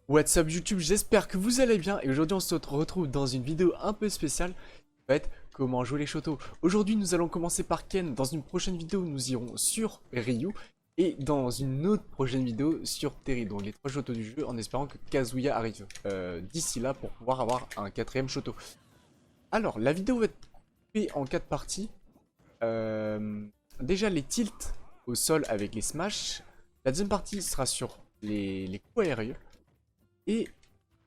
What's up YouTube, j'espère que vous allez bien et aujourd'hui on se retrouve dans une vidéo un peu spéciale qui va être comment jouer les Shotos. Aujourd'hui nous allons commencer par Ken, dans une prochaine vidéo nous irons sur Ryu et dans une autre prochaine vidéo sur Terry, donc les trois Shotos du jeu en espérant que Kazuya arrive d'ici là pour pouvoir avoir un quatrième Shoto. Alors la vidéo va être coupée en 4 parties. Déjà les tilts au sol avec les smash, la deuxième partie sera sur les coups aériens. Et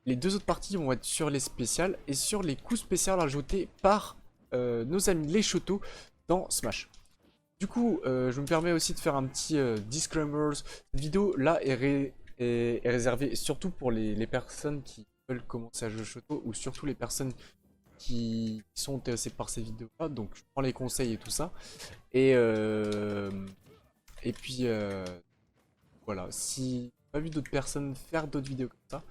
les deux autres parties vont être sur les spéciales et sur les coups spéciaux ajoutés par nos amis les Shotos dans Smash. Du coup, je me permets aussi de faire un petit disclaimer. Cette vidéo là est réservée surtout pour les personnes qui veulent commencer à jouer Shoto ou surtout les personnes qui sont intéressées par ces vidéos là. Donc je prends les conseils et tout ça. Et puis voilà, si pas vu d'autres personnes faire d'autres vidéos comme ça,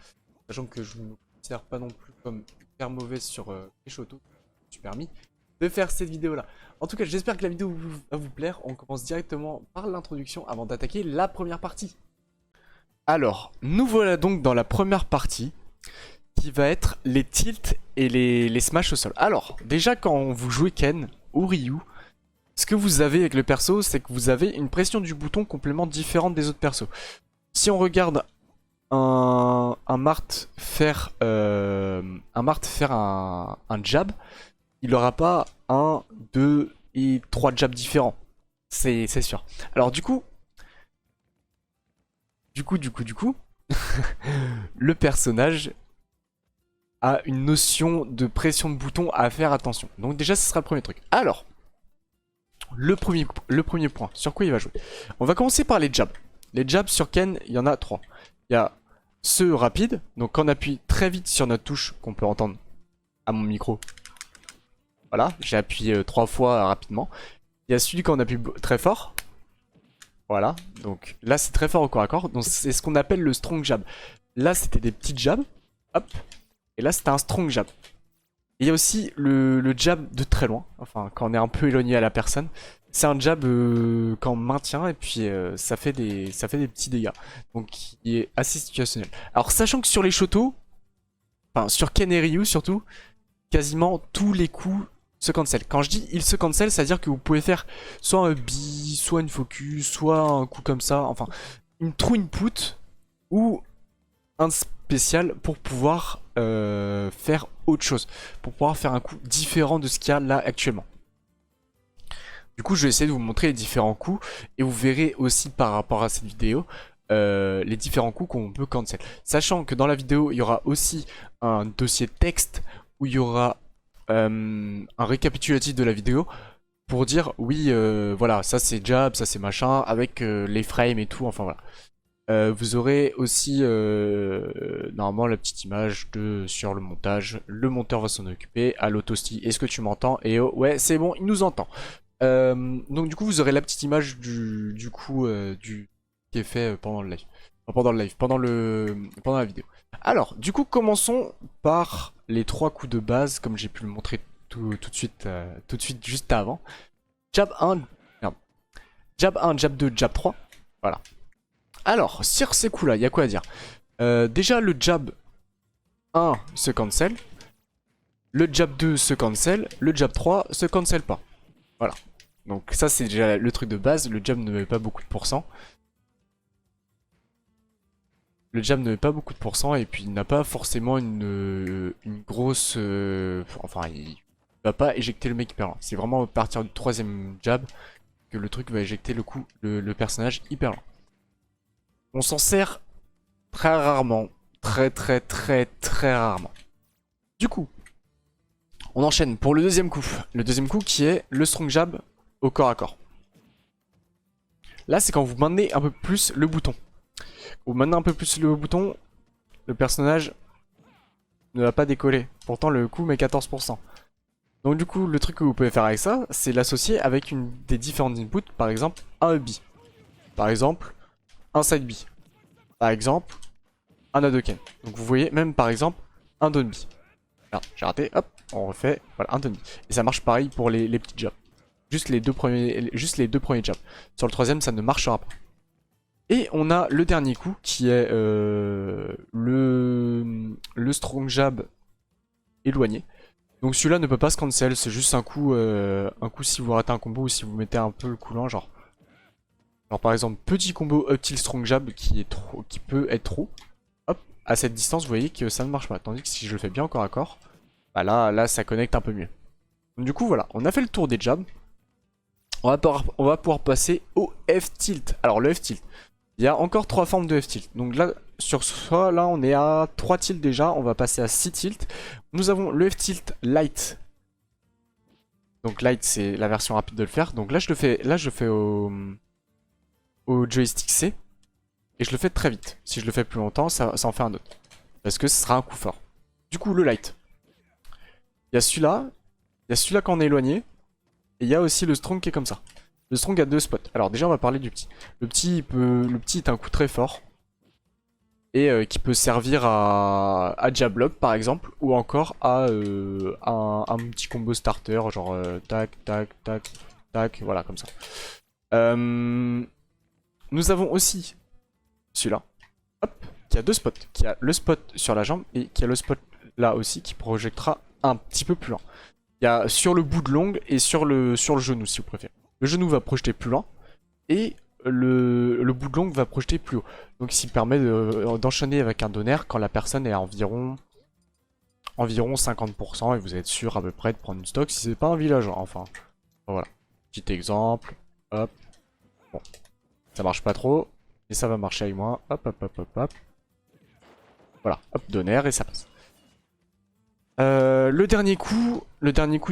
sachant que je ne me considère pas non plus comme hyper mauvais sur les Shotos, je me suis permis de faire cette vidéo là. En tout cas, j'espère que la vidéo va vous plaire. On commence directement par l'introduction avant d'attaquer la première partie. Alors, nous voilà donc dans la première partie qui va être les tilts et les smash au sol. Alors, déjà quand vous jouez Ken ou Ryu, ce que vous avez avec le perso, c'est que vous avez une pression du bouton complètement différente des autres persos. Si on regarde un Mart faire un jab, il n'aura pas un, deux et trois jabs différents. C'est sûr. Alors du coup, le personnage a une notion de pression de bouton à faire attention. Donc déjà, ce sera le premier truc. Alors, le premier point, sur quoi il va jouer? On va commencer par les jabs. Les jabs sur Ken, il y en a 3. Il y a ceux rapides, donc quand on appuie très vite sur notre touche, qu'on peut entendre à mon micro. Voilà, j'ai appuyé 3 fois rapidement. Il y a celui quand on appuie très fort. Voilà, donc là c'est très fort au corps à corps. Donc c'est ce qu'on appelle le strong jab. Là c'était des petits jabs, hop. Et là c'était un strong jab. Et il y a aussi le jab de très loin, enfin quand on est un peu éloigné à la personne. C'est un jab quand on maintient et puis ça fait des petits dégâts. Donc qui est assez situationnel. Alors sachant que sur les Shotos, enfin sur Ken et Ryu surtout, quasiment tous les coups se cancel. Quand je dis il se cancel, c'est à dire que vous pouvez faire soit un bi, soit une focus, soit un coup comme ça, enfin une true input ou un spécial pour pouvoir faire autre chose, pour pouvoir faire un coup différent de ce qu'il y a là actuellement. Du coup, je vais essayer de vous montrer les différents coups et vous verrez aussi par rapport à cette vidéo les différents coups qu'on peut cancel. Sachant que dans la vidéo, il y aura aussi un dossier texte où il y aura un récapitulatif de la vidéo pour dire oui, voilà, ça c'est jab, ça c'est machin, avec les frames et tout, enfin voilà. Vous aurez aussi normalement la petite image sur le montage. Le monteur va s'en occuper. Allo Toasty, est-ce que tu m'entends? Et oh, ouais, c'est bon, il nous entend. Donc du coup vous aurez la petite image du coup qui est fait pendant le live. Enfin, pendant la vidéo. Alors, du coup commençons par les 3 coups de base, comme j'ai pu le montrer tout de suite juste avant. Jab 1, merde. Jab 1, jab 2, jab 3. Voilà. Alors, sur ces coups là, il y a quoi à dire? Déjà le jab 1 se cancel. Le jab 2 se cancel. Le jab 3 se cancel pas. Voilà. Donc ça c'est déjà le truc de base. Le jab ne met pas beaucoup de pourcents. Le jab ne met pas beaucoup de pourcents et puis il n'a pas forcément une grosse... enfin, il va pas éjecter le mec hyper lent. C'est vraiment à partir du 3ème jab que le truc va éjecter le personnage hyper lent. On s'en sert très rarement. Très rarement. Du coup, on enchaîne pour le deuxième coup. Le deuxième coup qui est le strong jab au corps à corps. Là, c'est quand vous maintenez un peu plus le bouton. Vous maintenez un peu plus le bouton, le personnage ne va pas décoller. Pourtant, le coup met 14%. Donc du coup, le truc que vous pouvez faire avec ça, c'est l'associer avec une des différentes inputs. Par exemple, un B. Par exemple, un side B. Par exemple, un Hadouken. Donc vous voyez, même par exemple, un down B. Là, j'ai raté, hop, on refait, voilà, un down B. Et ça marche pareil pour les petits jabs. Juste les deux premiers jabs. Sur le 3ème, ça ne marchera pas. Et on a le dernier coup qui est le le strong jab éloigné. Donc celui-là ne peut pas se cancel, c'est juste un coup si vous ratez un combo ou si vous mettez un peu le coulant, genre par exemple petit combo up tilt strong jab qui peut être trop. Hop, à cette distance vous voyez que ça ne marche pas. Tandis que si je le fais bien encore à corps, bah là ça connecte un peu mieux. Donc, du coup voilà, on a fait le tour des jabs. On va pouvoir passer au F tilt. Alors le F tilt, il y a encore 3 formes de F tilt. Donc là sur ça, là on est à 3 tilts déjà, on va passer à 6 tilts. Nous avons le F tilt light. Donc light c'est la version rapide de le faire. Donc là je le fais au joystick C. Et je le fais très vite. Si je le fais plus longtemps, ça en fait un autre. Parce que ce sera un coup fort. Du coup le light. Il y a celui-là quand on est éloigné. Et il y a aussi le strong qui est comme ça. Le strong a 2 spots. Alors déjà on va parler du petit. Le petit est un coup très fort. Et qui peut servir à jab lock par exemple. Ou encore à un petit combo starter. Genre tac, tac, tac, tac. Voilà comme ça. Nous avons aussi celui-là. Hop. Qui a 2 spots. Qui a le spot sur la jambe. Et qui a le spot là aussi qui projectera un petit peu plus loin. Il y a sur le bout de l'ongle et sur le genou si vous préférez. Le genou va projeter plus loin. Et le bout de l'ongle va projeter plus haut. Donc il permet d'enchaîner avec un donner quand la personne est à environ 50% et vous êtes sûr à peu près de prendre une stock si c'est pas un villageois. Enfin, voilà. Petit exemple. Hop. Bon. Ça marche pas trop. Mais ça va marcher avec moi. Hop, hop, hop, hop, hop. Voilà. Hop, donner et ça passe. Le dernier coup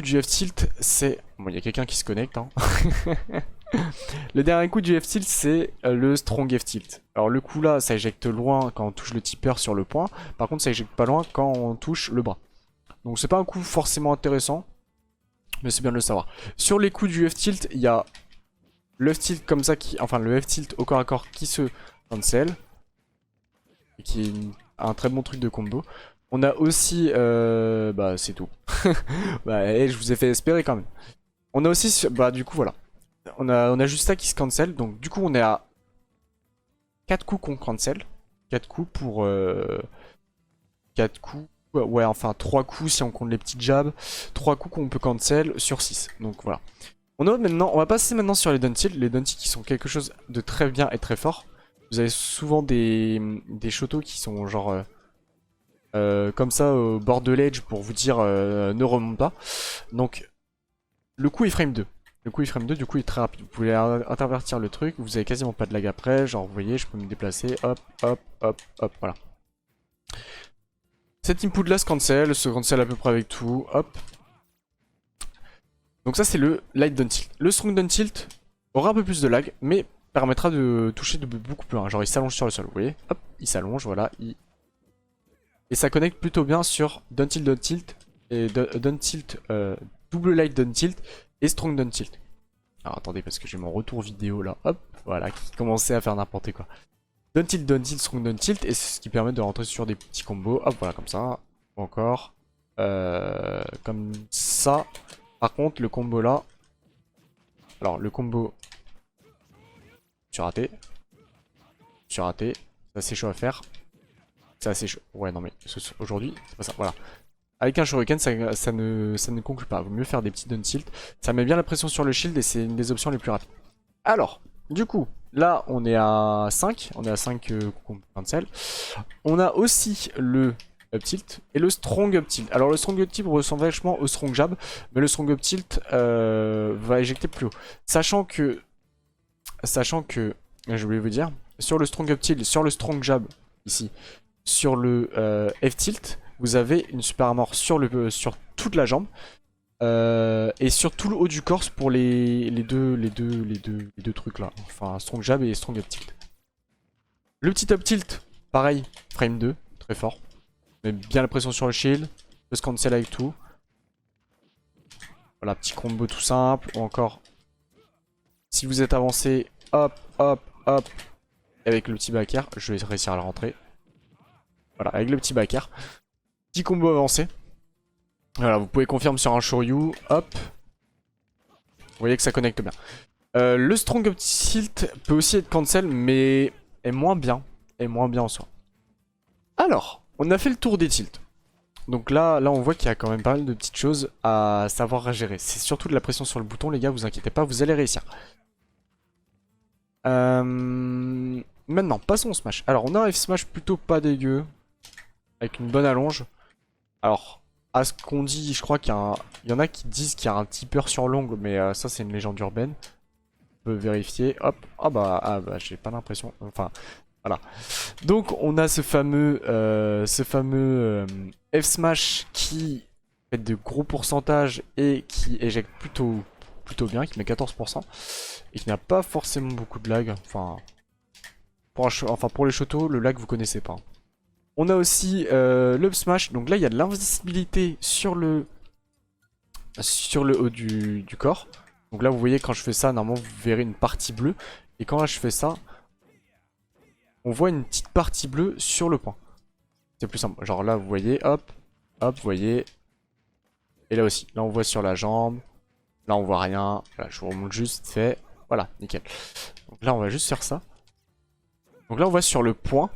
du F-tilt, c'est... Bon, il y a quelqu'un qui se connecte, hein. Le dernier coup du F-tilt, c'est le strong F-tilt. Alors le coup là, ça éjecte loin quand on touche le tipper sur le point. Par contre, ça éjecte pas loin quand on touche le bras. Donc c'est pas un coup forcément intéressant, mais c'est bien de le savoir. Sur les coups du F-tilt, il y a le F-tilt comme ça, enfin le F-tilt au corps à corps qui se cancel. Et qui est un très bon truc de combo. On a aussi... bah c'est tout. Bah je vous ai fait espérer quand même. On a aussi... Bah du coup voilà. On a juste ça qui se cancel. Donc du coup on est à 4 coups qu'on cancel. 4 coups pour... 4 coups... Ouais enfin 3 coups si on compte les petits jabs. 3 coups qu'on peut cancel sur 6. Donc voilà. On va passer maintenant sur les down tilts. Les down tilts qui sont quelque chose de très bien et très fort. Vous avez souvent des shotos qui sont genre... comme ça au bord de l'edge pour vous dire ne remonte pas. Donc le coup est frame 2. Le coup est frame 2, du coup il est très rapide. Vous pouvez intervertir le truc, vous avez quasiment pas de lag après. Genre vous voyez, je peux me déplacer, hop, hop, hop, hop, voilà. Cet input là se cancel à peu près avec tout, hop. Donc ça c'est le light down tilt. Le strong down tilt aura un peu plus de lag, mais permettra de toucher de beaucoup plus loin. Genre il s'allonge sur le sol, vous voyez, hop, il s'allonge, voilà, Et ça connecte plutôt bien sur down tilt, et down tilt, double light down tilt et strong down tilt. Alors attendez parce que j'ai mon retour vidéo là, hop, voilà, qui commençait à faire n'importe quoi. Down tilt, strong down tilt, et c'est ce qui permet de rentrer sur des petits combos, hop, voilà, comme ça, ou encore, comme ça. Par contre, le combo là, alors le combo, sur raté, ça c'est chaud à faire. C'est assez chaud. Ouais, non, mais aujourd'hui, c'est pas ça. Voilà. Avec un shuriken, ça ne conclut pas. Vaut mieux faire des petits down tilt. Ça met bien la pression sur le shield et c'est une des options les plus rapides. Alors, du coup, là, on est à 5. On est à 5 cancel. On a aussi le up tilt et le strong up tilt. Alors, le strong up tilt ressemble vachement au strong jab, mais le strong up tilt va éjecter plus haut. Sachant que, je voulais vous dire, sur le strong up tilt, sur le strong jab, ici, sur le F-tilt, vous avez une super armor sur toute la jambe et sur tout le haut du corps pour les deux trucs là. Enfin, strong jab et strong up tilt. Le petit up tilt, pareil, frame 2, très fort. Met bien la pression sur le shield, peut se cancel avec tout. Voilà, petit combo tout simple. Ou encore, si vous êtes avancé, hop, hop, hop, avec le petit back air, je vais réussir à le rentrer. Voilà, avec le petit back air. Petit combo avancé. Voilà, vous pouvez confirmer sur un Shoryu. Hop. Vous voyez que ça connecte bien. Le strong up tilt peut aussi être cancel, mais est moins bien. Est moins bien en soi. Alors, on a fait le tour des tilts. Donc là on voit qu'il y a quand même pas mal de petites choses à savoir à gérer. C'est surtout de la pression sur le bouton, les gars, vous inquiétez pas, vous allez réussir. Maintenant, passons au smash. Alors, on a un F-smash plutôt pas dégueu, avec une bonne allonge. Alors, à ce qu'on dit, je crois il y en a qui disent qu'il y a un tipper sur l'ongle, mais ça c'est une légende urbaine. On peut vérifier, hop, ah bah j'ai pas l'impression, enfin, voilà. Donc, on a ce fameux F-smash qui fait de gros pourcentages et qui éjecte plutôt bien, qui met 14%, et qui n'a pas forcément beaucoup de lag, enfin... Pour les shotos, le lag vous connaissez pas. On a aussi l'up smash, donc là il y a de l'invisibilité sur le haut du corps. Donc là vous voyez quand je fais ça, normalement vous verrez une partie bleue. Et quand là je fais ça, on voit une petite partie bleue sur le point. C'est plus simple, genre là vous voyez, hop, hop, vous voyez. Et là aussi, là on voit sur la jambe, là on voit rien. Voilà, je vous remonte juste, fait, voilà, nickel. Donc là on va juste faire ça. Donc là on voit sur le point,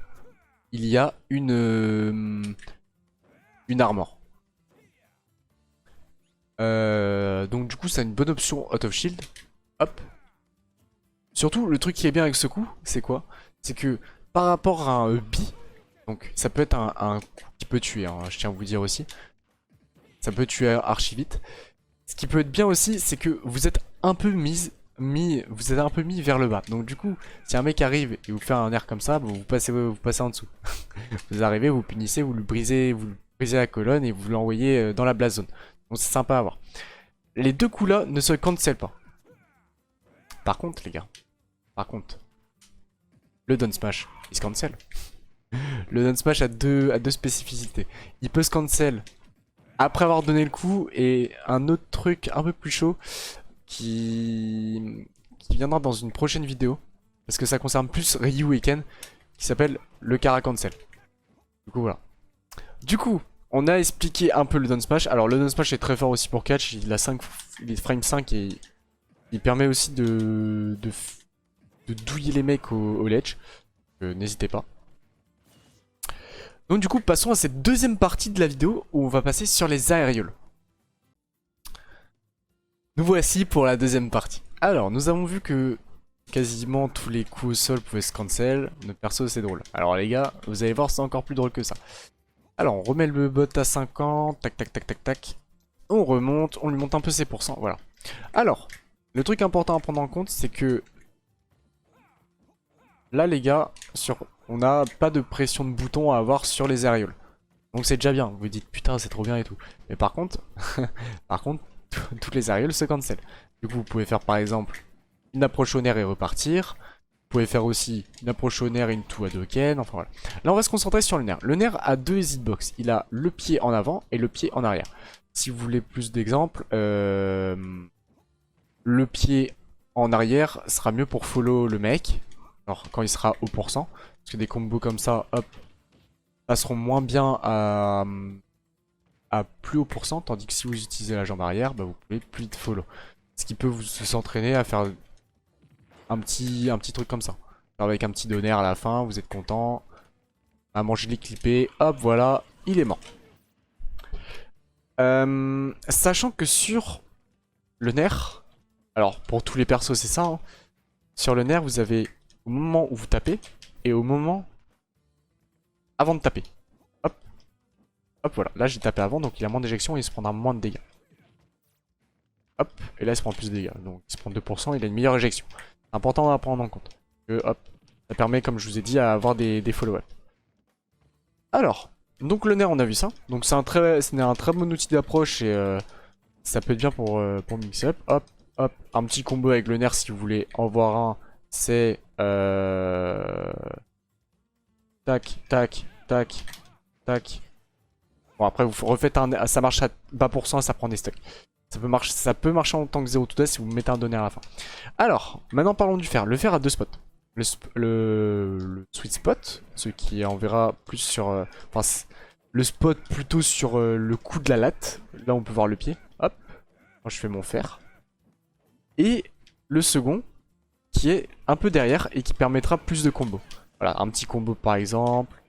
il y a une armor. Donc du coup c'est une bonne option out of shield. Hop. Surtout le truc qui est bien avec ce coup, c'est quoi? C'est que par rapport à un bi, donc ça peut être un coup qui peut tuer, hein, je tiens à vous dire aussi. Ça peut tuer archi vite. Ce qui peut être bien aussi, c'est que vous êtes un peu mis vers le bas. Donc du coup, si un mec arrive et vous fait un air comme ça, vous passez en dessous. Vous arrivez, vous punissez, vous lui brisez la colonne et vous l'envoyez dans la blast zone. Donc c'est sympa à voir. Les deux coups là ne se cancel pas. Par contre les gars, le down smash, il se cancel. Le down smash a deux spécificités. Il peut se cancel après avoir donné le coup, et un autre truc un peu plus chaud qui viendra dans une prochaine vidéo, parce que ça concerne plus Ryu Weekend, qui s'appelle le Kara Cancel. Du coup voilà. Du coup, on a expliqué un peu le down smash. Alors le down smash est très fort aussi pour catch, il est frame 5 et il permet aussi de douiller les mecs au ledge. N'hésitez pas. Donc du coup, passons à cette deuxième partie de la vidéo où on va passer sur les aérioles. Nous voici pour la deuxième partie. Alors, nous avons vu que quasiment tous les coups au sol pouvaient se cancel. Notre perso, c'est drôle. Alors les gars, vous allez voir, c'est encore plus drôle que ça. Alors, on remet le bot à 50. Tac, tac, tac, tac, tac. On remonte, on lui monte un peu ses pourcents. Voilà. Alors, le truc important à prendre en compte, c'est que... Là, les gars, on n'a pas de pression de bouton à avoir sur les aérioles. Donc c'est déjà bien. Vous vous dites, putain, c'est trop bien et tout. Mais par contre... toutes les aérioles se cancel. Du coup, vous pouvez faire par exemple une approche au nerf et repartir. Vous pouvez faire aussi une approche au nerf et une two à Doken. Enfin voilà. Là, on va se concentrer sur le nerf. Le nerf a deux hitbox. Il a le pied en avant et le pied en arrière. Si vous voulez plus d'exemples, le pied en arrière sera mieux pour follow le mec. Alors, quand il sera au pourcent. Parce que des combos comme ça, hop, passeront moins bien à plus haut pourcent, tandis que si vous utilisez la jambe arrière, bah vous pouvez plus vite follow. Ce qui peut vous s'entraîner à faire un petit truc comme ça. Avec un petit donner à la fin, vous êtes content. À manger les clippés, hop voilà, il est mort. Sachant que sur le nerf, alors pour tous les persos c'est ça, hein, sur le nerf vous avez au moment où vous tapez et au moment avant de taper. Hop, voilà. Là, j'ai tapé avant, donc il a moins d'éjection et il se prendra moins de dégâts. Hop, et là, il se prend plus de dégâts. Donc, il se prend 2%, il a une meilleure éjection. C'est important à prendre en compte. Hop, ça permet, comme je vous ai dit, à avoir des follow-up. Alors, donc le nerf, on a vu ça. Donc, c'est un très bon outil d'approche et ça peut être bien pour mix-up. Hop, hop, un petit combo avec le nerf si vous voulez en voir un. C'est... Tac, tac, tac, tac. Bon après vous refaites ça marche à bas pourcent et ça prend des stocks. Ça peut marcher en tant que 0 to death si vous mettez un donner à la fin. Alors, maintenant parlons du fer. Le fer a deux spots. Le sweet spot, ce qui enverra plus sur... le spot plutôt sur le coup de la latte. Là on peut voir le pied. Hop, moi je fais mon fer. Et le second, qui est un peu derrière et qui permettra plus de combos. Voilà, un petit combo par exemple.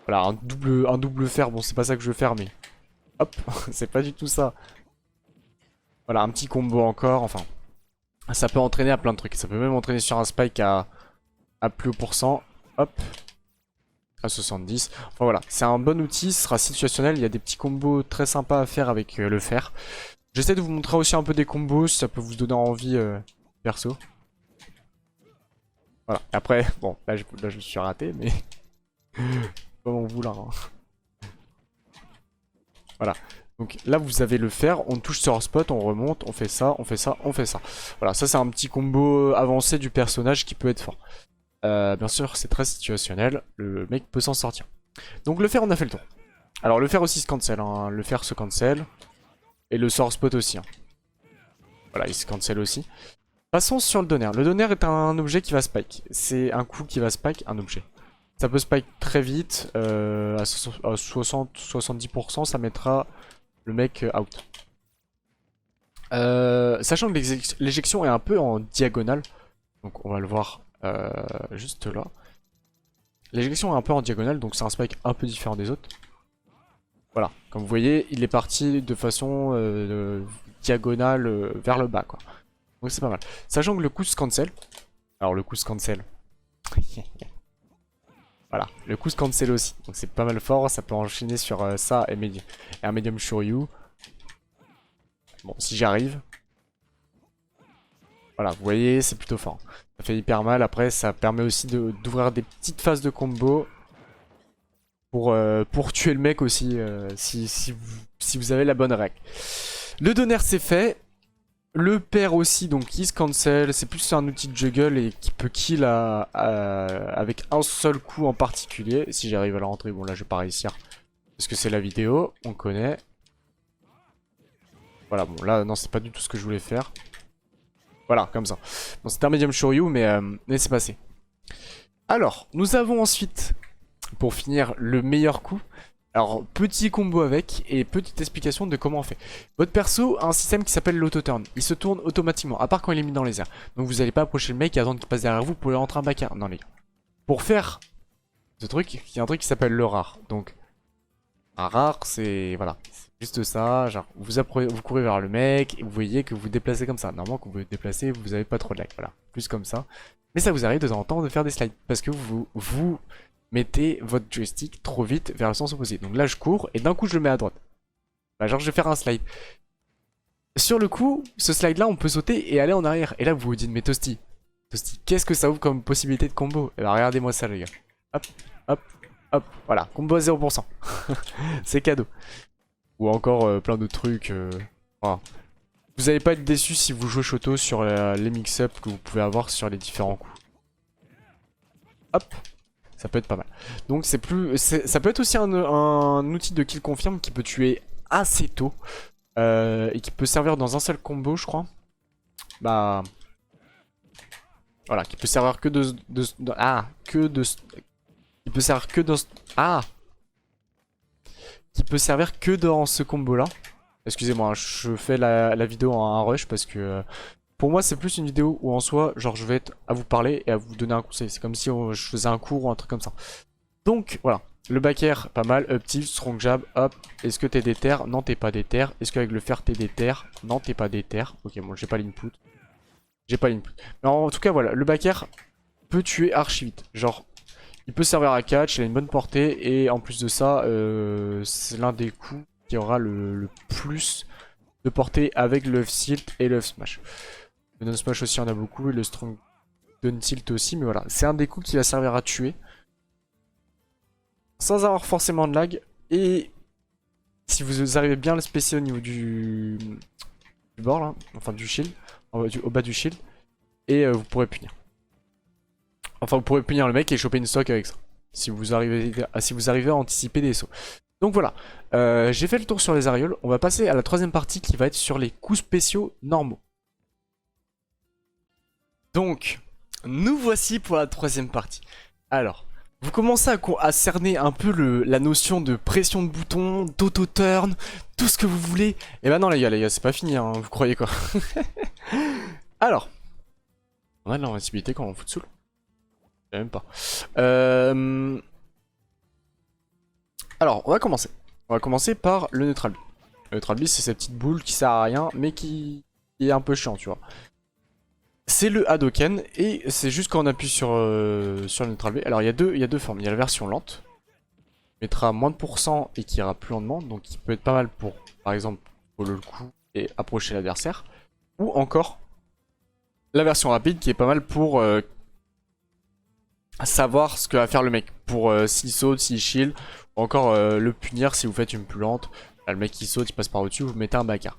Voilà, un double fer, bon c'est pas ça que je veux faire mais... Hop, c'est pas du tout ça. Voilà, un petit combo encore, enfin... Ça peut entraîner à plein de trucs. Ça peut même entraîner sur un spike à plus haut pourcent. Hop. À 70. Enfin voilà, c'est un bon outil, ce sera situationnel. Il y a des petits combos très sympas à faire avec le fer. J'essaie de vous montrer aussi un peu des combos, si ça peut vous donner envie perso. Voilà, après, bon, là je me suis raté, mais... pas m'en vouloir. Hein. Voilà. Donc là vous avez le fer, on touche sur spot, on remonte, on fait ça, on fait ça, on fait ça. Voilà, ça c'est un petit combo avancé du personnage qui peut être fort. Bien sûr c'est très situationnel, le mec peut s'en sortir. Donc le fer on a fait le tour. Alors le fer aussi se cancel, hein. Le fer se cancel. Et le sort spot aussi. Hein. Voilà, il se cancel aussi. Passons sur le donner. Le donner est un objet qui va spike. C'est un coup qui va spike un objet. Ça peut spike très vite, à 60-70%, ça mettra le mec out. Sachant que l'éjection est un peu en diagonale, donc on va le voir juste là. L'éjection est un peu en diagonale, donc c'est un spike un peu différent des autres. Voilà, comme vous voyez, il est parti de façon diagonale vers le bas, quoi. Donc c'est pas mal. Sachant que le coup se cancel. Alors le coup se cancel. Voilà, le coup se cancel aussi. Donc c'est pas mal fort, ça peut enchaîner sur ça et un medium Shuryu. Bon, si j'arrive. Voilà, vous voyez, c'est plutôt fort. Ça fait hyper mal. Après, ça permet aussi d'ouvrir des petites phases de combo. Pour tuer le mec aussi, si vous avez la bonne règle. Le donner c'est fait. Le père aussi, donc il se cancel. C'est plus un outil de juggle et qui peut kill avec un seul coup en particulier. Si j'arrive à la rentrer, bon là je vais pas réussir. Parce que c'est la vidéo, on connaît. Voilà, bon là non c'est pas du tout ce que je voulais faire. Voilà, comme ça. Bon c'était un medium Shoryu mais c'est passé. Alors, nous avons ensuite, pour finir, le meilleur coup. Alors, petit combo avec et petite explication de comment on fait. Votre perso a un système qui s'appelle l'auto-turn. Il se tourne automatiquement, à part quand il est mis dans les airs. Donc vous n'allez pas approcher le mec et attendre qu'il passe derrière vous pour lui rentrer un backer. Non les gars. Pour faire ce truc, il y a un truc qui s'appelle le rare. Donc, un rare, c'est... Voilà. C'est juste ça. Genre, vous courez vers le mec et vous voyez que vous vous déplacez comme ça. Normalement, quand vous vous déplacez, vous n'avez pas trop de lag. Voilà. Plus comme ça. Mais ça vous arrive de temps en temps de faire des slides. Parce que vous mettez votre joystick trop vite vers le sens opposé. Donc là je cours et d'un coup je le mets à droite. Bah, genre je vais faire un slide. Sur le coup, ce slide là on peut sauter et aller en arrière. Et là vous vous dites mais Toasty, qu'est-ce que ça ouvre comme possibilité de combo? Et bah regardez-moi ça les gars. Hop, hop, hop, voilà, combo à 0%. C'est cadeau. Ou encore plein d'autres trucs. Voilà. Vous n'allez pas être déçu si vous jouez Shoto sur les mix-up que vous pouvez avoir sur les différents coups. Hop. Ça peut être pas mal. Donc ça peut être aussi un outil de kill confirme qui peut tuer assez tôt. Et qui peut servir dans un seul combo je crois. Bah... Voilà, qui peut servir que qui peut servir que dans... Qui peut servir que dans ce combo là. Excusez-moi, je fais la vidéo en un rush parce que... Pour moi, c'est plus une vidéo où en soi, genre je vais être à vous parler et à vous donner un conseil. C'est comme si je faisais un cours ou un truc comme ça. Donc voilà, le back air, pas mal. Up tilt, strong jab, hop. Est-ce que t'es déter? Non, t'es pas déter. Est-ce qu'avec le fer, t'es déter? Non, t'es pas déter. Ok, bon, j'ai pas l'input. J'ai pas l'input. Mais en tout cas, voilà, le back air peut tuer archi vite. Genre, il peut servir à catch, il a une bonne portée. Et en plus de ça, c'est l'un des coups qui aura le plus de portée avec le tilt et le smash. Le non smash aussi, on a beaucoup. Et le strong down tilt aussi. Mais voilà, c'est un des coups qui va servir à tuer. Sans avoir forcément de lag. Et si vous arrivez bien à le spécier au niveau du bord là. Enfin du shield. Au bas du shield. Et vous pourrez punir. Enfin vous pourrez punir le mec et choper une stock avec ça. Si vous arrivez à anticiper des sauts. Donc voilà. J'ai fait le tour sur les arioles. On va passer à la troisième partie qui va être sur les coups spéciaux normaux. Donc, nous voici pour la troisième partie. Alors, vous commencez à cerner un peu la notion de pression de bouton, d'auto-turn, tout ce que vous voulez. Et bah non les gars, c'est pas fini, hein, vous croyez quoi? Alors, on a de l'invincibilité quand on fout de soul. Je sais même pas. Alors, on va commencer. On va commencer par le Neutral B. Le Neutral B, c'est cette petite boule qui sert à rien, mais qui est un peu chiant, tu vois. C'est le Hadoken, et c'est juste quand on appuie sur le Neutral B. Alors, il y a deux formes. Il y a la version lente, qui mettra moins de pourcents et qui ira plus lentement, donc qui peut être pas mal pour, par exemple, follow le coup et approcher l'adversaire. Ou encore, la version rapide, qui est pas mal pour savoir ce que va faire le mec. Pour s'il saute, s'il shield, ou encore le punir si vous faites une plus lente. Là, le mec qui saute, il passe par au-dessus, vous mettez un bacard.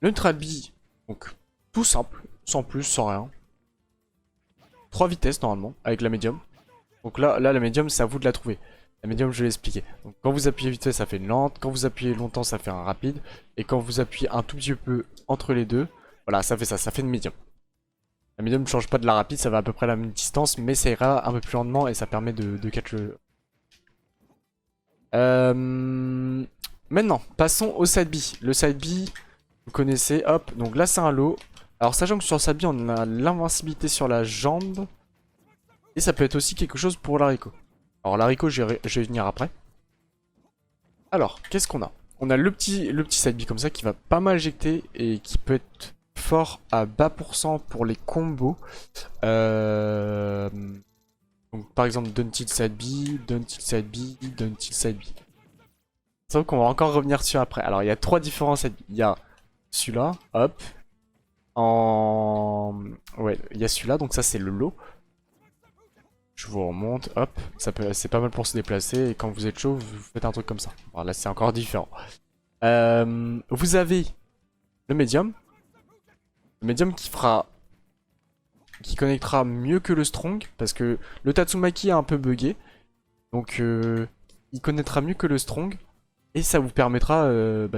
Le Neutral B, donc tout simple, sans plus, sans rien. 3 vitesses normalement, avec la médium. Donc là la médium, c'est à vous de la trouver. La médium, je vais l'expliquer. Donc quand vous appuyez vite fait, ça fait une lente. Quand vous appuyez longtemps, ça fait un rapide. Et quand vous appuyez un tout petit peu entre les deux, voilà, ça fait ça, ça fait une médium. La médium ne change pas de la rapide, ça va à peu près à la même distance, mais ça ira un peu plus lentement et ça permet de catch le... Maintenant, passons au side B. Le side B, vous connaissez, hop, donc là c'est un lot. Alors sachant que sur le side B, on a l'invincibilité sur la jambe. Et ça peut être aussi quelque chose pour l'haricot. Alors l'haricot, je vais venir après. Alors, qu'est-ce qu'on a? On a le petit side B comme ça qui va pas mal éjecter et qui peut être fort à bas pourcent pour les combos. Donc par exemple, Don't Tilt Side B, Don't Tilt Side B, Don't Tilt Side B. Sauf qu'on va encore revenir dessus après. Alors il y a 3 différents side B. Il y a celui-là, hop. Ouais, il y a celui-là, donc ça c'est le lot. Je vous remonte, hop. C'est pas mal pour se déplacer. Et quand vous êtes chaud, vous faites un truc comme ça. Bon, là c'est encore différent. Vous avez le médium. Le médium qui connectera mieux que le strong. Parce que le Tatsumaki est un peu buggé. Donc il connaîtra mieux que le strong. Et ça vous permettra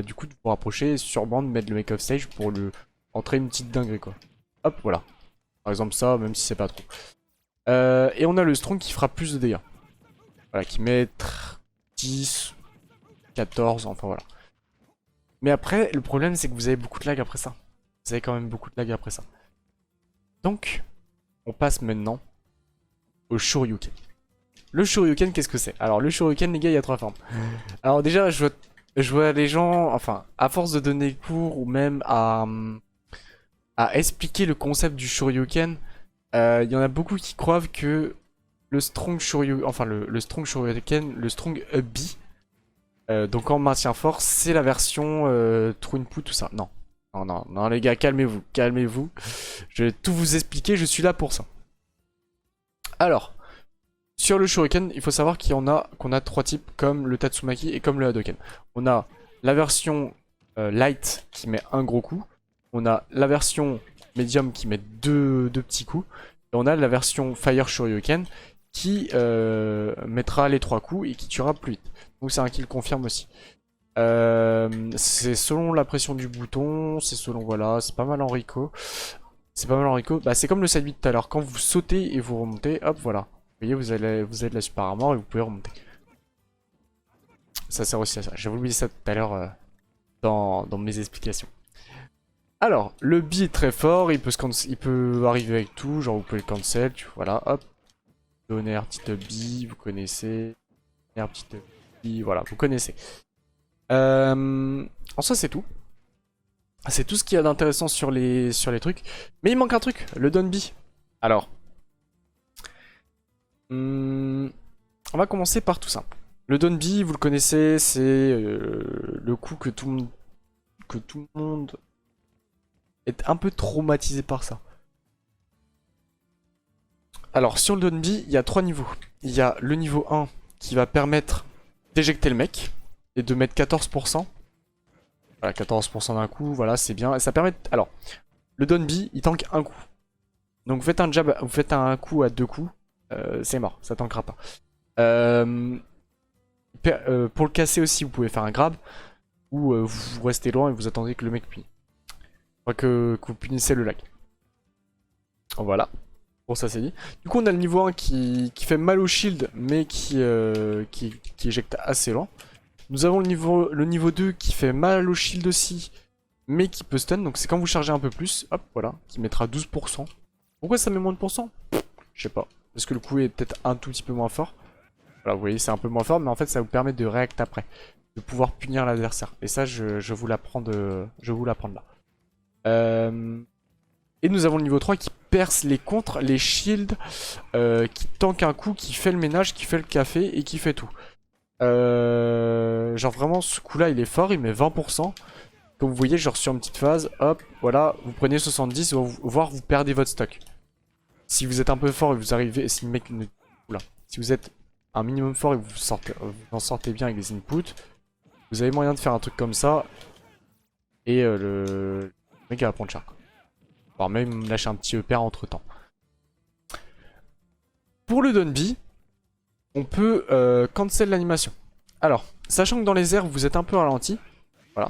du coup de vous rapprocher, sûrement de mettre le make off stage pour le entrer une petite dinguerie quoi. Hop, voilà. Par exemple ça, même si c'est pas trop. Et on a le strong qui fera plus de dégâts. Voilà, qui met 10, 14, enfin voilà. Mais après, le problème c'est que vous avez beaucoup de lag après ça. Vous avez quand même beaucoup de lag après ça. Donc, on passe maintenant au Shoryuken. Le Shoryuken, qu'est-ce que c'est? Alors, le Shoryuken, les gars, il y a 3 formes. Alors, déjà, je vois les gens, enfin, à force de donner cours ou même à expliquer le concept du Shoryuken, il y en a beaucoup qui croient que le Strong Shoryuken, enfin, le Strong Shoryuken, le Strong B, donc en maintien fort, c'est la version True Input, tout ça. Non. Non, les gars, calmez-vous, calmez-vous. Je vais tout vous expliquer, je suis là pour ça. Alors, sur le Shuriken, il faut savoir qu'on a 3 types, comme le Tatsumaki et comme le Hadoken. On a la version light qui met un gros coup. On a la version medium qui met deux petits coups. Et on a la version Fire Shoryuken qui mettra les 3 coups et qui tuera plus vite. Donc c'est un kill confirme aussi. C'est selon la pression du bouton, c'est selon, voilà, c'est pas mal en Rico. C'est pas mal en Rico. Bah, c'est comme le side beat tout à l'heure. Quand vous sautez et vous remontez, hop, voilà. Vous voyez, vous avez de la super armor et vous pouvez remonter. Ça sert aussi à ça. J'avais oublié ça tout à l'heure dans mes explications. Alors, le B est très fort, il peut arriver avec tout, genre vous pouvez le cancel, voilà, hop. Donner petite B, vous connaissez. Donner petite B, voilà, vous connaissez. En soi, c'est tout. C'est tout ce qu'il y a d'intéressant sur les trucs. Mais il manque un truc, le Don B. Alors, on va commencer par tout simple. Le Don B, vous le connaissez, c'est le coup que tout le monde est un peu traumatisé par ça. Alors, sur le Don B, il y a 3 niveaux. Il y a le niveau 1 qui va permettre d'éjecter le mec et de mettre 14%. Voilà, 14% d'un coup, voilà, c'est bien. Et ça permet... Alors, le Don B, il tank un coup. Donc vous faites un jab, vous faites un coup à 2 coups, c'est mort, ça tankera pas. Pour le casser aussi, vous pouvez faire un grab, ou vous restez loin et vous attendez que le mec punisse. Enfin, que vous punissez le lag. Voilà. Bon, ça c'est dit. Du coup, on a le niveau 1 qui fait mal au shield, mais qui éjecte assez lent. Nous avons le niveau 2 qui fait mal au shield aussi, mais qui peut stun. Donc c'est quand vous chargez un peu plus, hop, voilà, qui mettra 12%. Pourquoi ça met moins de pourcent? Je sais pas. Parce que le coup est peut-être un tout petit peu moins fort. Voilà, vous voyez, c'est un peu moins fort, mais en fait, ça vous permet de react après. De pouvoir punir l'adversaire. Et ça, je vous l'apprends là. Et nous avons le niveau 3 qui perce les contres, les shields, qui tank un coup, qui fait le ménage, qui fait le café et qui fait tout. Genre vraiment, ce coup-là, il est fort, il met 20%. Comme vous voyez, genre sur une petite phase, hop, voilà, vous prenez 70, voire vous perdez votre stock. Si vous êtes un peu fort et vous arrivez, si le mec ne... Oula. Si vous êtes un minimum fort et vous en sortez bien avec des inputs, vous avez moyen de faire un truc comme ça. Et le mec va prendre cher. Voire même lâcher un petit EPR entre temps. Pour le Dunby, on peut cancel l'animation. Alors, sachant que dans les airs vous êtes un peu ralenti. Voilà.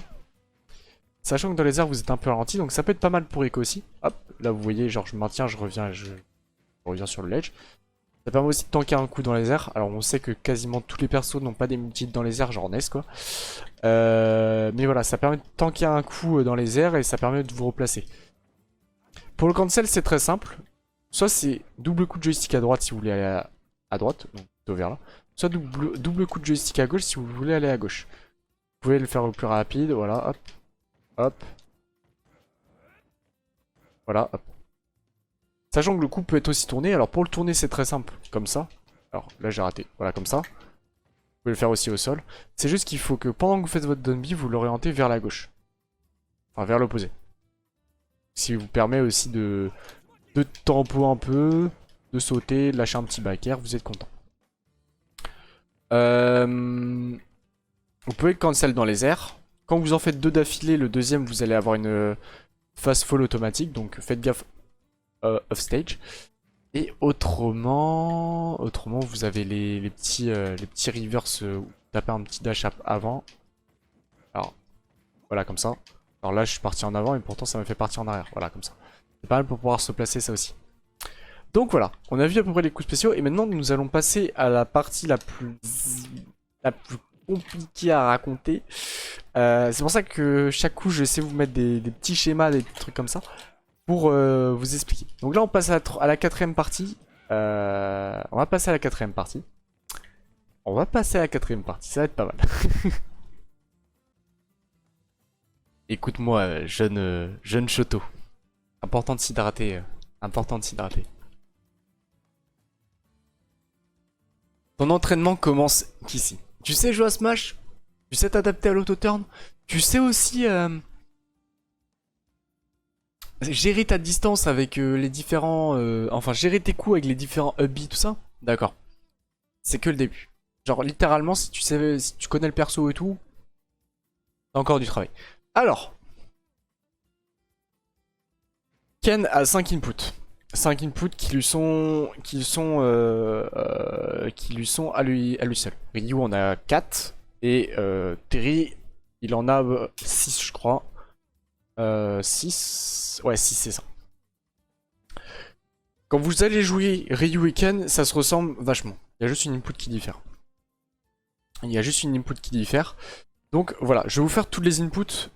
Sachant que dans les airs vous êtes un peu ralenti, donc ça peut être pas mal pour Echo aussi. Hop, là vous voyez, genre je maintiens, je reviens sur le ledge. Ça permet aussi de tanker un coup dans les airs. Alors on sait que quasiment tous les persos n'ont pas des multis dans les airs, genre Ness quoi. Mais voilà, ça permet de tanker un coup dans les airs et ça permet de vous replacer. Pour le cancel c'est très simple. Soit c'est double coup de joystick à droite si vous voulez aller à droite, donc plutôt vers là. Soit double coup de joystick à gauche si vous voulez aller à gauche. Vous pouvez le faire au plus rapide, voilà, hop. Hop. Voilà, hop. Sachant que le coup peut être aussi tourné, alors pour le tourner c'est très simple, comme ça. Alors là j'ai raté, voilà comme ça. Vous pouvez le faire aussi au sol. C'est juste qu'il faut que pendant que vous faites votre Dunby, vous l'orientez vers la gauche. Enfin vers l'opposé. Ce qui vous permet aussi de tempo un peu, de sauter, de lâcher un petit back air, vous êtes content. Vous pouvez cancel dans les airs. Quand vous en faites deux d'affilée, le deuxième vous allez avoir une fast fall automatique, donc faites gaffe off stage. Et autrement vous avez les petits reverse où vous tapez un petit dash avant. Alors voilà comme ça. Alors là je suis parti en avant et pourtant ça me fait partir en arrière. Voilà comme ça. C'est pas mal pour pouvoir se placer ça aussi. Donc voilà, on a vu à peu près les coups spéciaux et maintenant nous allons passer à la partie la plus compliquée à raconter. C'est pour ça que chaque coup je vais vous mettre des petits schémas, des trucs comme ça pour vous expliquer. Donc là on passe à la quatrième partie. On va passer à la quatrième partie. Ça va être pas mal. Écoute-moi, jeune Choto. Important de s'hydrater. Ton entraînement commence qu'ici. Tu sais jouer à Smash? Tu sais t'adapter à l'auto-turn? Tu sais aussi gérer ta distance avec les différents... enfin, gérer tes coups avec les différents up B, tout ça? D'accord. C'est que le début. Genre, littéralement, si tu connais le perso et tout, t'as encore du travail. Alors, Ken a 5 inputs. 5 inputs qui lui sont à lui seul. Ryu en a 4 et Terry il en a 6 je crois. 6, ouais 6 c'est ça. Quand vous allez jouer Ryu et Ken, ça se ressemble vachement. Il y a juste une input qui diffère. Donc voilà, je vais vous faire toutes les inputs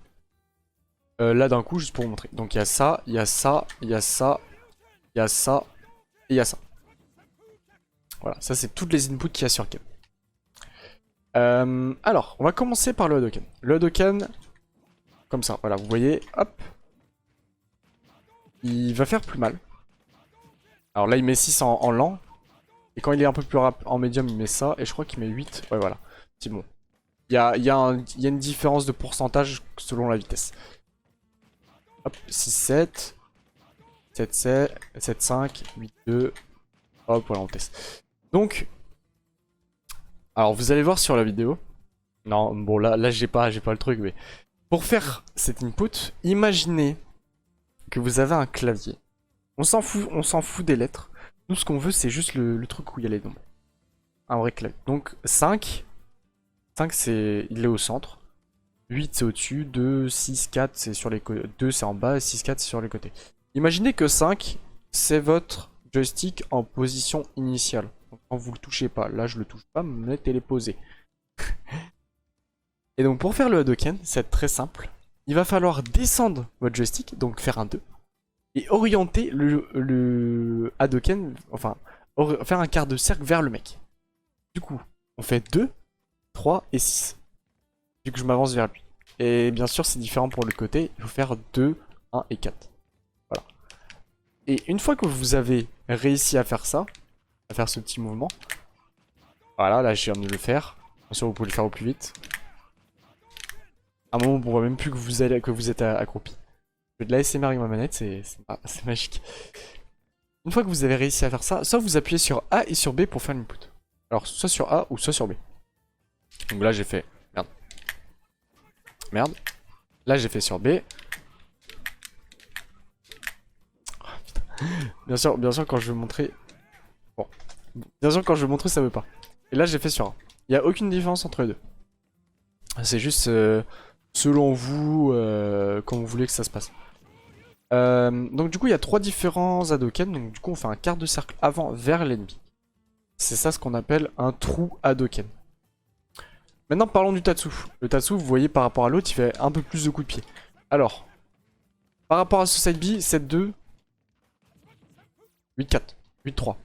là d'un coup juste pour vous montrer. Donc il y a ça, il y a ça, il y a ça. Il y a ça, et il y a ça. Voilà, ça c'est toutes les inputs qu'il y a sur Ken. Alors, on va commencer par le Hadouken. Le Hadouken, comme ça, voilà, vous voyez, hop. Il va faire plus mal. Alors là, il met 6 en lent. Et quand il est un peu plus rapide en médium, il met ça. Et je crois qu'il met 8. Ouais, voilà. C'est bon. Il y a une différence de pourcentage selon la vitesse. Hop, 6, 7. 7, 7, 7, 5, 8, 2. Hop, voilà, on teste. Donc, alors vous allez voir sur la vidéo. Non, bon, là j'ai pas le truc, mais pour faire cet input, imaginez que vous avez un clavier. On s'en fout des lettres. Nous, ce qu'on veut, c'est juste le truc où il y a les nombres. Un vrai clavier. Donc, 5, il est au centre. 8, c'est au-dessus. 2, 6, 4, c'est sur les côtés. 2, c'est en bas. Et 6, 4, c'est sur les côtés. Imaginez que 5, c'est votre joystick en position initiale. Donc, quand vous le touchez pas, là je le touche pas, ma manette elle est posée. Et donc pour faire le Hadouken, c'est très simple. Il va falloir descendre votre joystick, donc faire un 2. Et orienter le Hadouken, enfin faire un quart de cercle vers le mec. Du coup, on fait 2, 3 et 6. Vu que je m'avance vers lui. Et bien sûr, c'est différent pour le côté. Il faut faire 2, 1 et 4. Voilà. Et une fois que vous avez réussi à faire ça, à faire ce petit mouvement, voilà, là je viens de le faire. Bien sûr, vous pouvez le faire au plus vite. À un moment, on voit même plus que vous êtes accroupi. Je fais de l'ASMR avec ma manette, c'est magique. Une fois que vous avez réussi à faire ça, soit vous appuyez sur A et sur B pour faire l'input. Alors, soit sur A ou soit sur B. Donc là, j'ai fait... Merde. Merde. Là, j'ai fait sur B. Oh, putain. Bien sûr, quand je vais montrer... Bon. Bien sûr, quand je vais montrer, ça veut pas. Et là, j'ai fait sur A. Il n'y a aucune différence entre les deux. C'est juste selon vous, quand vous voulez que ça se passe. Donc du coup, il y a 3 différents Hadoken. Donc du coup, on fait un quart de cercle avant vers l'ennemi. C'est ça ce qu'on appelle un trou Hadoken. Maintenant, parlons du Tatsu. Le Tatsu, vous voyez, par rapport à l'autre, il fait un peu plus de coups de pied. Alors, par rapport à ce side B, 7-2, 8-4, 8-3.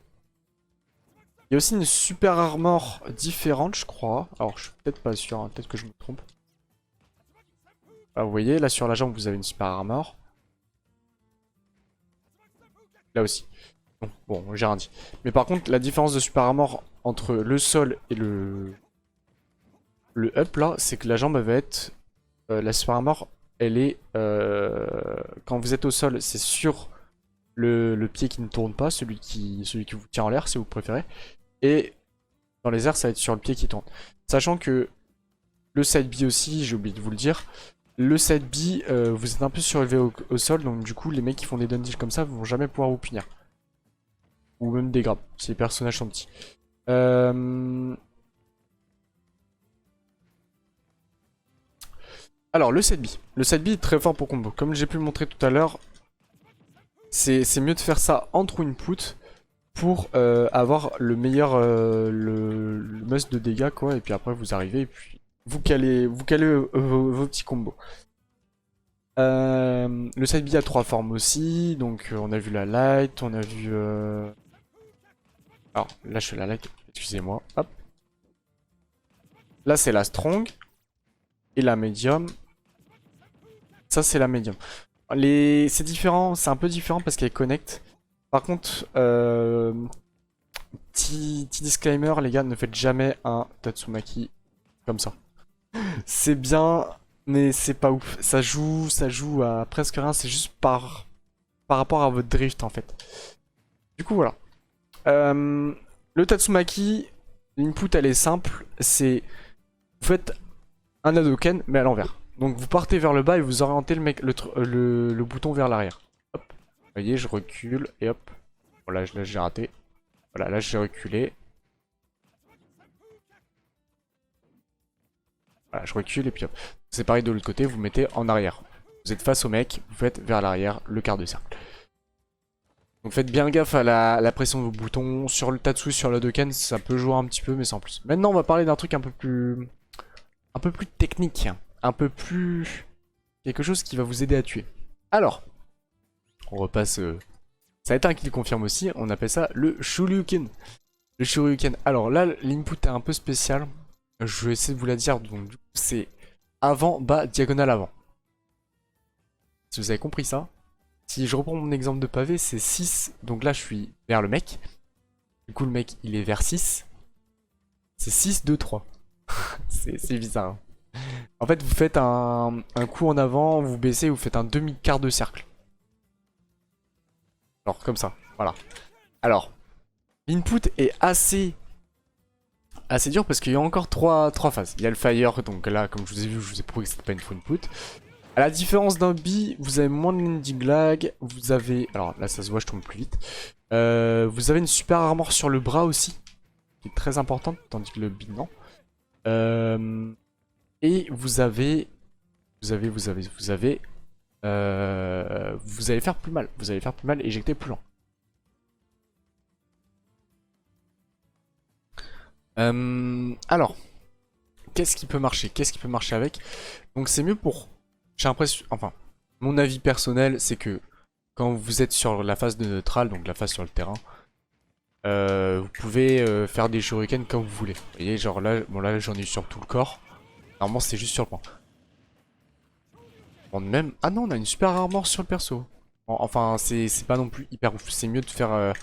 Il y a aussi une super armor différente, je crois. Alors, je suis peut-être pas sûr, hein, peut-être que je me trompe. Là, vous voyez, là sur la jambe, vous avez une super armor. Là aussi. Bon, j'ai rien dit. Mais par contre, la différence de super armor entre le sol et le up, là, c'est que la jambe, elle va être... la super armor, elle est... quand vous êtes au sol, c'est sur le pied qui ne tourne pas, celui qui vous tient en l'air, si vous préférez. Et dans les airs, ça va être sur le pied qui tourne. Sachant que le side B aussi, j'ai oublié de vous le dire, le side B, vous êtes un peu surélevé au sol, donc du coup, les mecs qui font des dungeons comme ça vont jamais pouvoir vous punir. Ou même des grabs, si les personnages sont petits. Alors, le side B. Le side B est très fort pour combo. Comme j'ai pu le montrer tout à l'heure, c'est mieux de faire ça entre input pour avoir le meilleur le must de dégâts, quoi. Et puis après, vous arrivez et puis vous calez vos petits combos. Le side B a 3 formes aussi. Donc, on a vu la light, on a vu... Alors, là, je fais la light. Excusez-moi. Hop. Là, c'est la strong. Et la medium. Ça, c'est la medium. C'est différent, c'est un peu différent parce qu'elle connecte. Par contre, petit disclaimer, les gars, ne faites jamais un Tatsumaki comme ça. C'est bien, mais c'est pas ouf. Ça joue à presque rien, c'est juste par rapport à votre drift en fait. Du coup, voilà. Le Tatsumaki, l'input elle est simple, c'est... Vous faites un Hadoken, mais à l'envers. Donc vous partez vers le bas et vous orientez le bouton vers l'arrière. Hop. Vous voyez, je recule et hop. Voilà, là j'ai raté. Voilà, là j'ai reculé. Voilà, je recule et puis hop. C'est pareil de l'autre côté, vous mettez en arrière. Vous êtes face au mec, vous faites vers l'arrière le quart de cercle. Donc faites bien gaffe à la pression de vos boutons. Sur le Tatsu, sur le Hadoken, ça peut jouer un petit peu, mais sans plus. Maintenant, on va parler d'un truc un peu plus technique. Un peu plus... quelque chose qui va vous aider à tuer. Alors, on repasse... Ça va être un qui le confirme aussi, on appelle ça le Shoryuken. Le Shoryuken. Alors là, l'input est un peu spécial. Je vais essayer de vous la dire. Donc c'est avant, bas, diagonale avant. Si vous avez compris ça. Si je reprends mon exemple de pavé, c'est 6. Donc là, je suis vers le mec. Du coup, le mec, il est vers 6. C'est 6, 2, 3. C'est bizarre. Hein. En fait, vous faites un coup en avant, vous baissez, vous faites un demi-quart de cercle. Alors, comme ça, voilà. Alors, l'input est assez dur parce qu'il y a encore 3 phases. Il y a le fire, donc là, comme je vous ai vu, je vous ai prouvé que c'était pas une full input. À la différence d'un B, vous avez moins de landing lag, vous avez... Alors là, ça se voit, je tombe plus vite. Vous avez une super armor sur le bras aussi, qui est très importante, tandis que le B, non. Et vous allez faire plus mal. Vous allez faire plus mal, éjecter plus lent. Alors, qu'est-ce qui peut marcher? Qu'est-ce qui peut marcher avec? Donc c'est mieux pour... J'ai l'impression... Enfin, mon avis personnel, c'est que quand vous êtes sur la phase de neutral, donc la phase sur le terrain, Vous pouvez faire des shurikens comme vous voulez. Vous voyez, genre là, bon là j'en ai sur tout le corps. Normalement c'est juste sur le point. Bon, même... Ah non, on a une super armor sur le perso. Enfin, c'est pas non plus hyper ouf. C'est mieux de faire,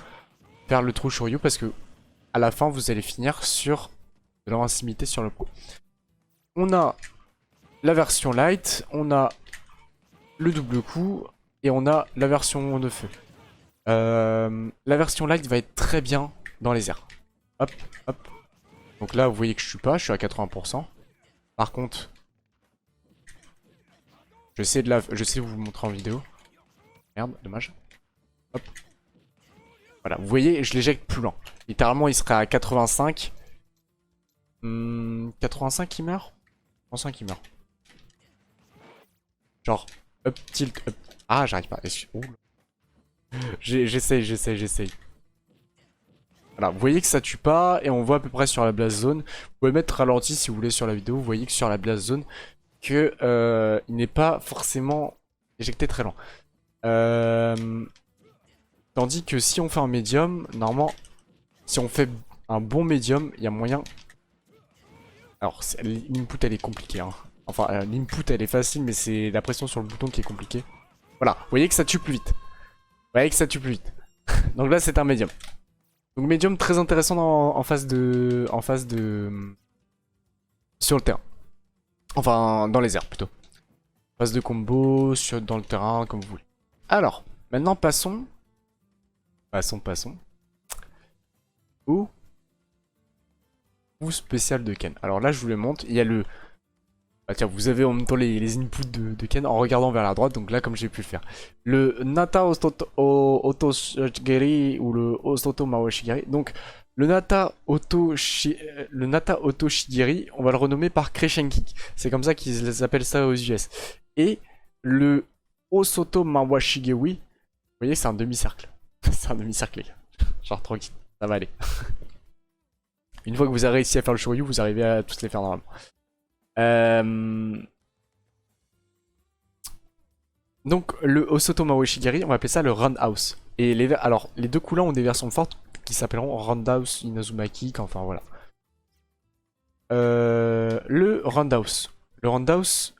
faire le trou Shoryu parce que à la fin vous allez finir sur de l'invincibilité sur le pro. On a la version light, on a le double coup et on a la version de feu. La version light va être très bien dans les airs. Hop, hop. Donc là, vous voyez que je suis à 80%. Par contre, je sais vous montrer en vidéo. Merde, dommage. Hop. Voilà, vous voyez, je l'éjecte plus lent. Littéralement, il serait à 85. 85 il meurt 85 il meurt. Genre, up, tilt, up. Ah, j'arrive pas. J'essaye. Voilà, vous voyez que ça tue pas et on voit à peu près sur la blast zone. Vous pouvez mettre ralenti si vous voulez sur la vidéo. Vous voyez que sur la blast zone, que il n'est pas forcément éjecté très loin. Tandis que si on fait un médium, normalement, si on fait un bon médium, il y a moyen. Alors, l'input elle est compliquée. Hein. Enfin, l'input elle est facile, mais c'est la pression sur le bouton qui est compliquée. Voilà, vous voyez que ça tue plus vite. Vous voyez que ça tue plus vite. Donc là, c'est un médium. Donc médium très intéressant en phase de... Sur le terrain. Enfin, dans les airs plutôt. Phase de combo, dans le terrain, comme vous voulez. Alors, maintenant passons. Passons. Au spécial de Ken. Alors là, je vous le montre. Il y a le... Ah tiens, vous avez en même temps les inputs de Ken en regardant vers la droite, donc là comme j'ai pu le faire. Le Nata Otoshigiri ou le Osoto Maoshigiri. Donc le Nata Otoshigiri, on va le renommer par Crescenkik. C'est comme ça qu'ils appellent ça aux US. Et le Osoto Mawashigiri, vous voyez c'est un demi-cercle. C'est un demi-cercle les gars. Genre tranquille, ça va aller. Une fois que vous avez réussi à faire le Shoryu, vous arrivez à tous les faire normalement. Donc le Osoto Maoshigiri, on va appeler ça le Roundhouse. Et alors les deux coups là ont des versions fortes qui s'appelleront Roundhouse Inazumaki, enfin voilà. Le Roundhouse. Le Roundhouse.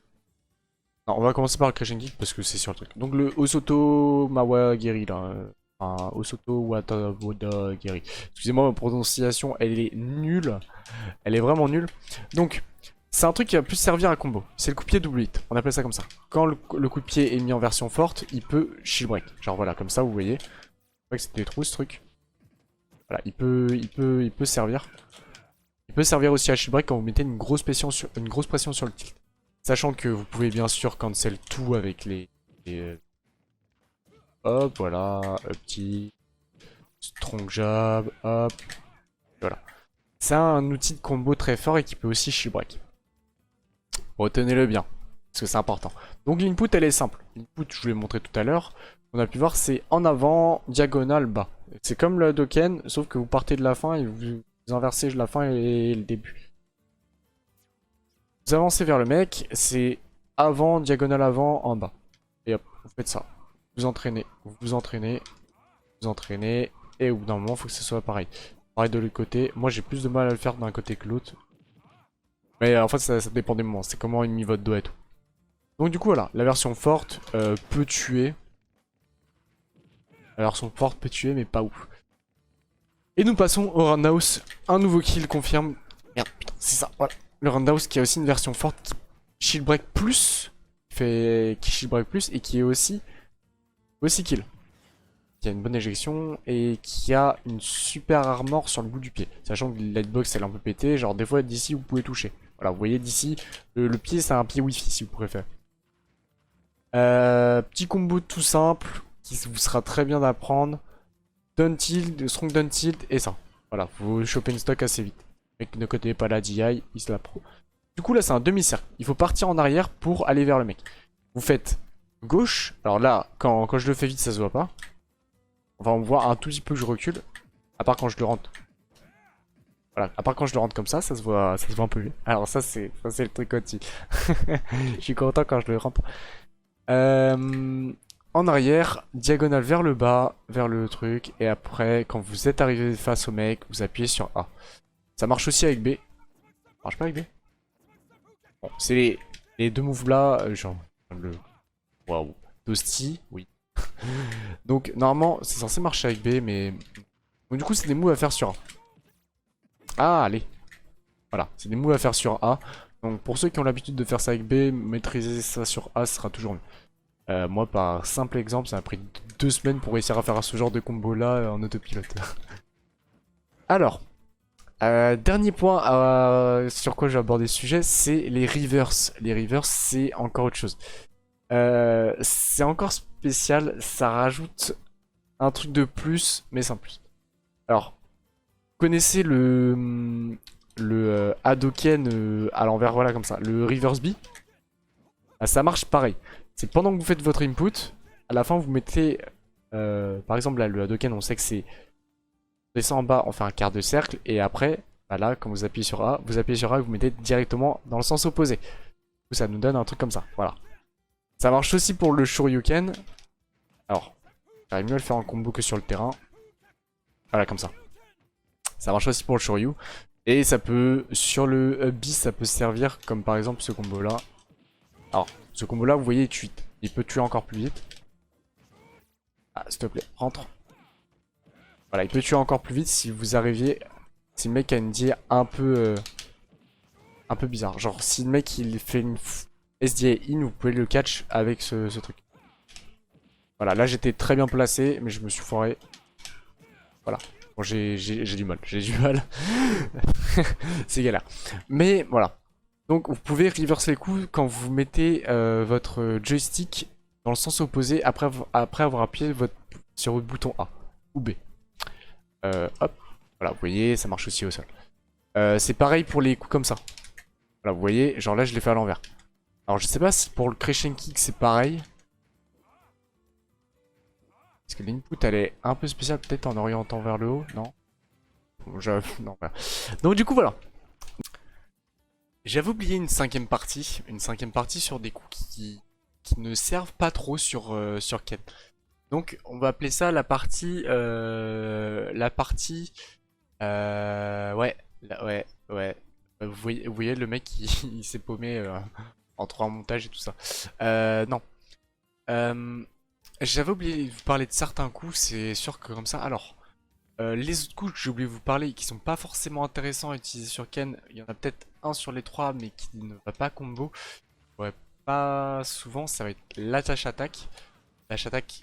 Non, on va commencer par le Crescenkik parce que c'est sur le truc. Donc le Osoto Mawagiri là. Enfin, Osoto Watawodagiri. Excusez-moi, ma prononciation elle est nulle. Elle est vraiment nulle. Donc. C'est un truc qui va plus servir à combo. C'est le coup de pied double hit. On appelle ça comme ça. Quand le coup de pied est mis en version forte, il peut shield break. Genre voilà, comme ça, vous voyez. Je crois que c'était des trous ce truc. Voilà, il peut servir. Il peut servir aussi à shield break quand vous mettez une grosse pression sur le tilt. Sachant que vous pouvez bien sûr cancel tout avec les hop, voilà, petit strong jab, hop. Voilà. C'est un outil de combo très fort et qui peut aussi shield break. Retenez-le bien, parce que c'est important. Donc l'input elle est simple. L'input je vous l'ai montré tout à l'heure. On a pu voir c'est en avant, diagonale, bas. C'est comme le Doken, sauf que vous partez de la fin et vous inversez la fin et le début. Vous avancez vers le mec, c'est avant, diagonale avant, en bas. Et hop, vous faites ça. Vous entraînez, et au bout d'un moment il faut que ce soit pareil. Pareil de l'autre côté. Moi j'ai plus de mal à le faire d'un côté que l'autre. Mais en fait ça dépend des moments, c'est comment il met votre doigt et tout. Donc du coup voilà, la version forte peut tuer. La version forte peut tuer mais pas ouf. Et nous passons au Roundhouse, un nouveau kill confirme. Merde, putain, c'est ça, voilà. Le Roundhouse qui a aussi une version forte qui shield break plus. Qui shield break plus et qui est aussi kill. Qui a une bonne éjection et qui a une super armor sur le bout du pied. Sachant que la hitbox elle est un peu pétée, genre des fois d'ici vous pouvez toucher. Voilà, vous voyez d'ici, le pied c'est un pied wifi si vous préférez. Petit combo tout simple, qui vous sera très bien d'apprendre. Down tilt, strong down tilt et ça. Voilà, vous chopez une stock assez vite. Mec ne connaît pas la DI, il se la prend. Du coup là c'est un demi-cercle, il faut partir en arrière pour aller vers le mec. Vous faites gauche, alors là quand je le fais vite ça se voit pas. Enfin on voit un tout petit peu que je recule, à part quand je le rentre. Voilà, à part quand je le rentre comme ça se voit un peu mieux. Alors ça c'est le truc aussi. Je suis content quand je le rentre. en arrière, diagonale vers le bas, vers le truc, et après, quand vous êtes arrivé face au mec, vous appuyez sur A. Ça marche aussi avec B. Ça marche pas avec B? Bon, c'est les deux moves là, genre le... Waouh. Toasty, oui. Donc, normalement, c'est censé marcher avec B, mais... Donc, du coup, c'est des moves à faire sur A. Ah, allez. Voilà, c'est des moves à faire sur A. Donc, pour ceux qui ont l'habitude de faire ça avec B, maîtriser ça sur A sera toujours mieux. Moi, par simple exemple, ça m'a pris 2 semaines pour réussir à faire ce genre de combo là en autopilote. Alors, dernier point sur quoi j'ai abordé le sujet, c'est les rivers. Les rivers, c'est encore autre chose. C'est encore spécial, ça rajoute un truc de plus, mais sans plus. Alors, vous connaissez le Hadoken à l'envers, voilà comme ça, le reverse B. Ah, ça marche pareil. C'est pendant que vous faites votre input, à la fin vous mettez, par exemple là le Hadoken, on sait que c'est on descend en bas, on fait un quart de cercle, et après, bah là, quand vous appuyez sur A et vous mettez directement dans le sens opposé. Du coup, ça nous donne un truc comme ça, voilà. Ça marche aussi pour le Shoryuken. Alors, j'arrive mieux à le faire en combo que sur le terrain. Voilà, comme ça. Ça marche aussi pour le Shoryu. Et ça peut, sur le B, ça peut servir comme par exemple ce combo là. Alors, ce combo là, vous voyez, il peut tuer encore plus vite. Ah, s'il te plaît, rentre. Voilà, il peut tuer encore plus vite si vous arriviez. Si le mec a une DA un peu bizarre. Genre, si le mec il fait une SDA in, vous pouvez le catch avec ce truc. Voilà, là j'étais très bien placé, mais je me suis foiré. Voilà. Bon, j'ai du mal. J'ai du mal. C'est galère. Mais voilà. Donc vous pouvez reverser les coups quand vous mettez votre joystick dans le sens opposé après avoir appuyé sur votre bouton A ou B. Hop. Voilà, vous voyez, ça marche aussi au sol. C'est pareil pour les coups comme ça. Voilà, vous voyez, genre là je l'ai fait à l'envers. Alors je sais pas si pour le crescent kick c'est pareil. Parce que l'input elle est un peu spéciale peut-être en orientant vers le haut, non? Non, voilà. Donc du coup voilà. J'avais oublié une cinquième partie sur des coups qui ne servent pas trop sur Ken. Donc on va appeler ça la partie, ouais, ouais. Vous voyez le mec il s'est paumé en 3 montages et tout ça. Non. J'avais oublié de vous parler de certains coups, c'est sûr que comme ça. Alors, les autres coups que j'ai oublié de vous parler et qui sont pas forcément intéressants à utiliser sur Ken, il y en a peut-être un sur les 3 mais qui ne va pas combo. Ouais, pas souvent, ça va être l'attache attaque. L'attache attaque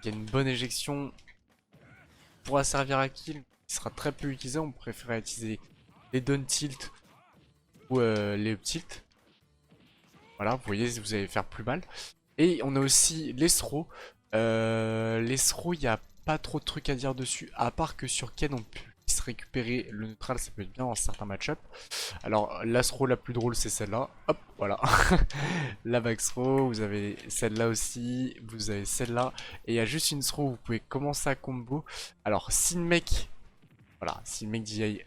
qui a une bonne éjection pourra servir à kill, qui sera très peu utilisé. On préférait utiliser les down tilt ou les up tilt. Voilà, vous voyez, vous allez faire plus mal. Et on a aussi les throws. Les throws, il n'y a pas trop de trucs à dire dessus, à part que sur Ken on puisse récupérer le neutral, ça peut être bien dans certains match-up. Alors la throw la plus drôle c'est celle-là, hop, voilà. La back throw, vous avez celle-là aussi, vous avez celle-là, et il y a juste une throw où vous pouvez commencer à combo. Alors si le mec, voilà, si le mec DI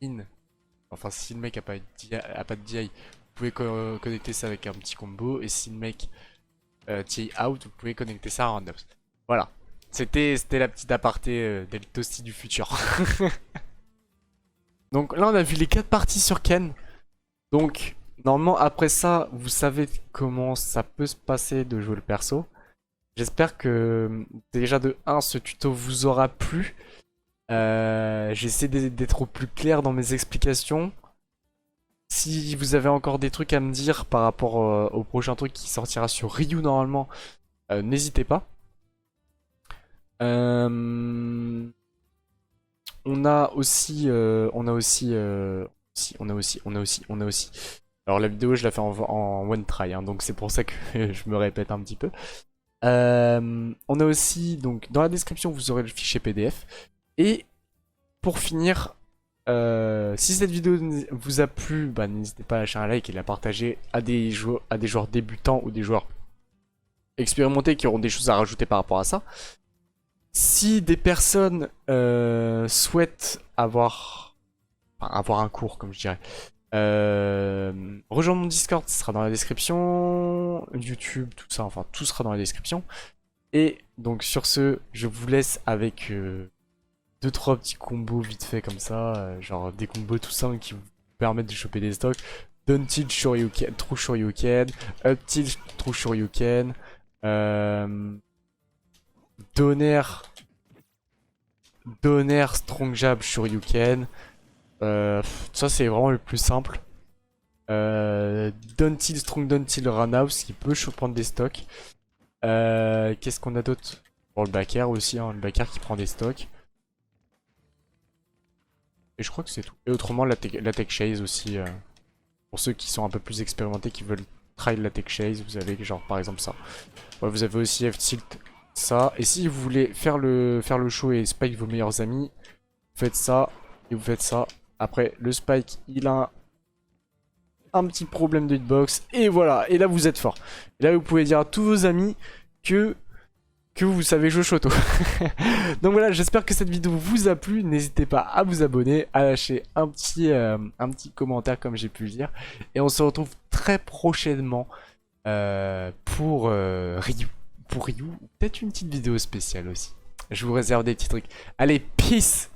in, enfin si le mec a pas de DI, vous pouvez connecter ça avec un petit combo, et si le mec TI out, vous pouvez connecter ça à random. Voilà. C'était la petite aparté del Toasty du futur. Donc là on a vu les 4 parties sur Ken. Donc normalement après ça vous savez comment ça peut se passer de jouer le perso. J'espère que déjà de 1 ce tuto vous aura plu. J'essaie d'être au plus clair dans mes explications. Si vous avez encore des trucs à me dire par rapport au prochain truc qui sortira sur Ryu normalement, n'hésitez pas. On a aussi. Alors la vidéo je la fais en one try, hein, donc c'est pour ça que je me répète un petit peu. On a aussi, donc dans la description vous aurez le fichier PDF. Et pour finir, si cette vidéo vous a plu, bah, n'hésitez pas à lâcher un like et la partager à des joueurs débutants ou des joueurs expérimentés qui auront des choses à rajouter par rapport à ça. Si des personnes souhaitent avoir un cours, comme je dirais, rejoins mon Discord, ce sera dans la description, YouTube, tout ça, enfin tout sera dans la description. Et donc sur ce, je vous laisse avec 2-3 petits combos vite fait comme ça, genre des combos tout simples qui vous permettent de choper des stocks. Down tilt Shoryuken, True Shoryuken, Up tilt True Shoryuken, Donner Strong Jab Shoryuken. Ça c'est vraiment le plus simple. Down tilt Strong Down tilt Roundhouse qui peut prendre des stocks. Qu'est-ce qu'on a d'autre? Bon, le back air aussi, hein, le back air qui prend des stocks. Et je crois que c'est tout. Et autrement, la tech chase aussi. Pour ceux qui sont un peu plus expérimentés, qui veulent try la tech chase, vous avez genre par exemple ça. Ouais, vous avez aussi F-tilt, ça. Et si vous voulez faire le show et spike vos meilleurs amis, vous faites ça et vous faites ça. Après, le spike, il a un petit problème de hitbox. Et voilà, et là vous êtes fort. Et là vous pouvez dire à tous vos amis que vous savez jouer Shoto. Donc voilà, j'espère que cette vidéo vous a plu. N'hésitez pas à vous abonner, à lâcher un petit commentaire comme j'ai pu le dire. Et on se retrouve très prochainement pour Ryu. Pour Ryu, peut-être une petite vidéo spéciale aussi. Je vous réserve des petits trucs. Allez, peace!